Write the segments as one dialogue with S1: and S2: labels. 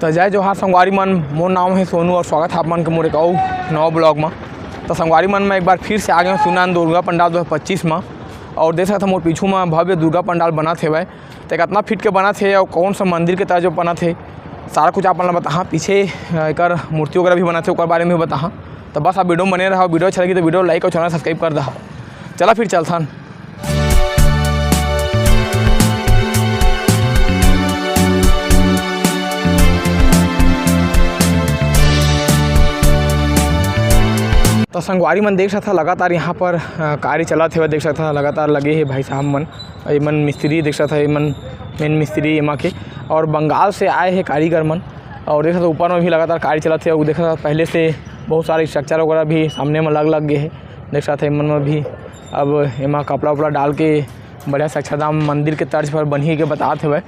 S1: तो जय जोहार संगवारी मन, मोर नाम है सोनू और स्वागत है आप मन के मोर एक और नवा ब्लॉग में। तो संगवारी मन में एक बार फिर से आ गए सुनान दुर्गा पंडाल 2025 में। और देख सकते मोर पीछू में भव्य दुर्गा पंडाल बना थे भाई। तो कितना फीट के बना थे और कौन सा मंदिर के तरह जो बना थे सारा कुछ आप मन बता। पीछे एक मूर्ति वगैरह भी बना थे उसके बारे में बता। तो बस आप वीडियो में बने रहा, वीडियो अच्छा लगी तो वीडियो लाइक और चैनल सब्सक्राइब कर दो। चला फिर चलथन। तो संगवारी मन देख सकता लगातार यहाँ पर कार्य चला थे, देख सकता लगातार लगे है भाई साहब मन। मन मिस्त्री देख सकता है, मन मेन मिस्त्री एमा के और बंगाल से आए हैं कारीगर मन। और देख सकता ऊपर में भी लगातार कार्य चला थे और देख सकता पहले से बहुत सारे स्ट्रक्चर वगैरह भी सामने में लग गए है। देख सकते मन में भी अब एमा कपड़ा उपड़ा डाल के बढ़िया से अक्षरधाम मंदिर के तर्ज पर बनी के बताते हुए।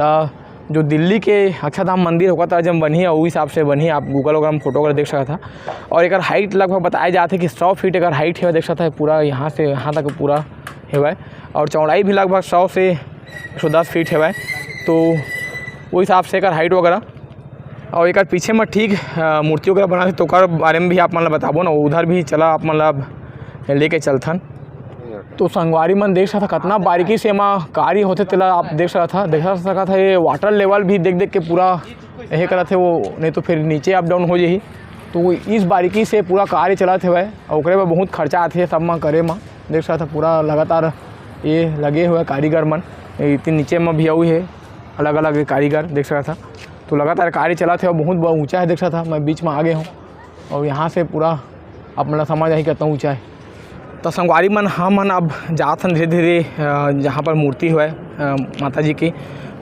S1: तो जो दिल्ली के अक्षरधाम मंदिर होगा था जब बनी है उस हिसाब से बनी है। आप गूगल वगैरह में फोटो वगैरह देख सकता था। और एक हाइट लगभग बताया जाते कि 100 फीट अगर हाइट है, देख सकता है पूरा यहाँ से यहाँ तक पूरा है भाई। और चौड़ाई भी लगभग 100 से 110 फीट है भाई। तो वो हिसाब से एक हाइट वगैरह और एक पीछे में ठीक मूर्ति वगैरह बना थे तो बारे में भी आप मतलब बताबो ना। उधर भी चला आप मतलब लेके चलथन। तो संगवारी मन देख सकता कितना बारीकी से एमा कार्य होते तेला आप देख सकता था। ये वाटर लेवल भी देख के पूरा यही करा थे वो, नहीं तो फिर नीचे अप डाउन हो जाही। तो इस बारीकी से पूरा कार्य चला थे भाई। और ओकरे में बहुत खर्चा आते सब में करे में। देख सकता पूरा लगातार ये लगे हुए कारीगर मन। इतने नीचे में भी आई है अलग अलग कारीगर देख सकता था। तो लगातार कार्य चला थे और बहुत ऊँचा है देख सकता था। मैं बीच में आ गया हूँ और यहाँ से पूरा आप मतलब समझ आई कितना ऊँचा है। तो संगवारी मन हम अब जात हन धीरे धीरे जहाँ पर मूर्ति हुआ है माता जी की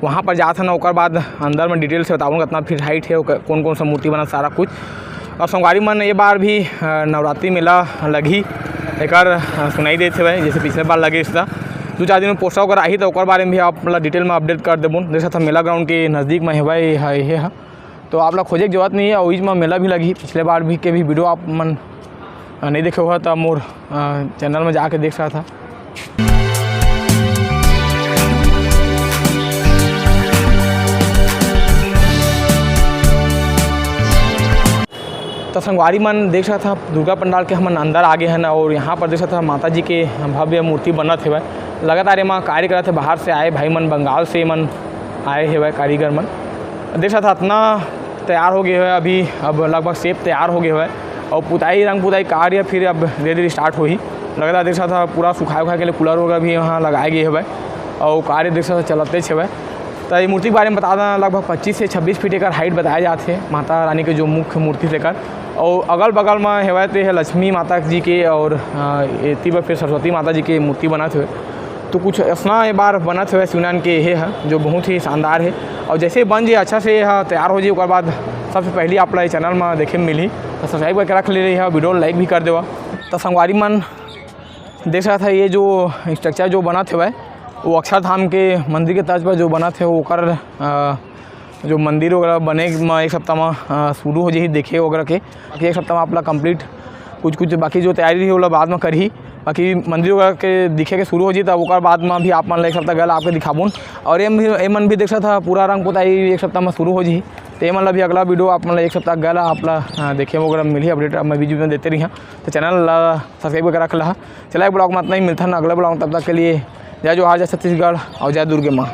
S1: वहाँ पर जात हन। और बाद अंदर में डिटेल से बताऊँगा कितना फिर हाइट है, कौन कौन सा मूर्ति बना सारा कुछ। और संगवारी मन ये बार भी नवरात्रि मेला लगी एक सुनाई देते हुए जैसे पिछले बार लगे। इसका 2-4 दिन में पोस्टर वगैरह आई तो बारे में भी आप मतलब डिटेल में अपडेट कर देबो। देख सकता मेला ग्राउंड के नज़दीक में है भाई है। तो आप लोग खोजे की जरूरत नहीं है। और इसमें मेला भी लगी पिछले बार भी के भी वीडियो आप मन नहीं देखे हुआ तो मोर चैनल में जाके देख सकता था। तो संगवारी मन देख सकता था दुर्गा पंडाल के हम अंदर आ गए हैं और यहाँ पर देख सकता माता जी के भव्य मूर्ति बना थे भाई। लगातार एमा कार्य करा थे, बाहर से आए भाई मन, बंगाल से मन आए है भाई कारीगर मन। देख सकता इतना तैयार हो गए है अभी, अब लगभग सेब तैयार हो गए है। और पुताई रंग पुताई कार्य फिर अब धीरे धीरे स्टार्ट हो ही लगता देख सकता पूरा सुखाए के लिए कूलर वगैरह भी यहाँ लगाए गए है भाई। और कार्य देख सकता चलते छे भाई। तो ये मूर्ति के बारे में बता दें लगभग 25 से 26 फीट एक हाइट बताया जाते हैं माता रानी के जो मुख्य मूर्ति लेकर। और अगल बगल में है तो है लक्ष्मी माता जी के और फिर सरस्वती माता जी के मूर्ति बनाते हुए। तो कुछ ऐसा ये बार बनाते हुए सुनान के ये है जो बहुत ही शानदार है। और जैसे बन जाए अच्छा से तैयार हो जाए उसके बाद सबसे पहले आप चैनल में देखे मिली तो सब्सक्राइब करके रख ले रही है, वीडियो लाइक भी कर देवा। तो संगवारी मन देख रहा था ये जो स्ट्रक्चर जो बना थे भाई वो अक्षरधाम के मंदिर के तर्ज पर जो बना थे वो कर जो मंदिर वगैरह बने में एक सप्ताह में शुरू हो जाए देखे वगैरह के। बाकी एक सप्ताह में आप कंप्लीट कुछ बाकी जो तैयारी है वो बाद में कर ही। बाकी मंदिर वगैरह के दिखे के शुरू हो जाए तब वो बाद में भी आप मन एक सप्ताह गल आपके दिखाबून। और ये मन भी देख सकता पूरा रंग पुताई एक सप्ताह में शुरू हो जाए। तो ये मतलब भी अगला वीडियो आप मतलब एक सप्ताह गला आप देखे वगैरह मिली अपडेट मैं वीडियो में देते रही। तो चैनल सब्सक्राइब करके रख ला। चला ब्लॉग में इतना ही मिलता है अगला ब्लॉग, तब तक के लिए जय जोहार, जय छत्तीसगढ़ और जय दुर्गे माँ।